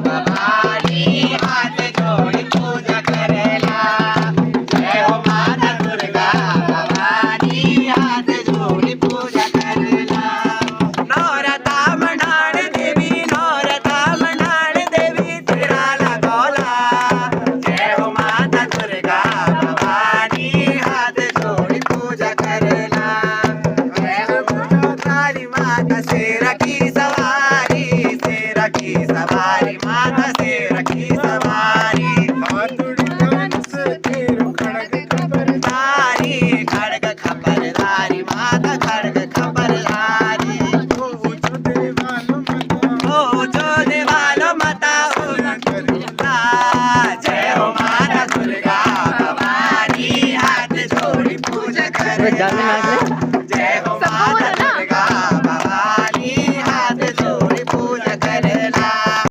भवानी हाथ जोड़ी पूजा करेला। जय हो माता दुर्गा भवानी हाथ जोड़ी पूजा करेला। नवरता म्हणाल देवी नवरता म्हणाल देवी तेरा लगोला। जय हो माता दुर्गा भवानी हाथ जोड़ी पूजा करेला। जय हो काली माता शेर की सवारी माता से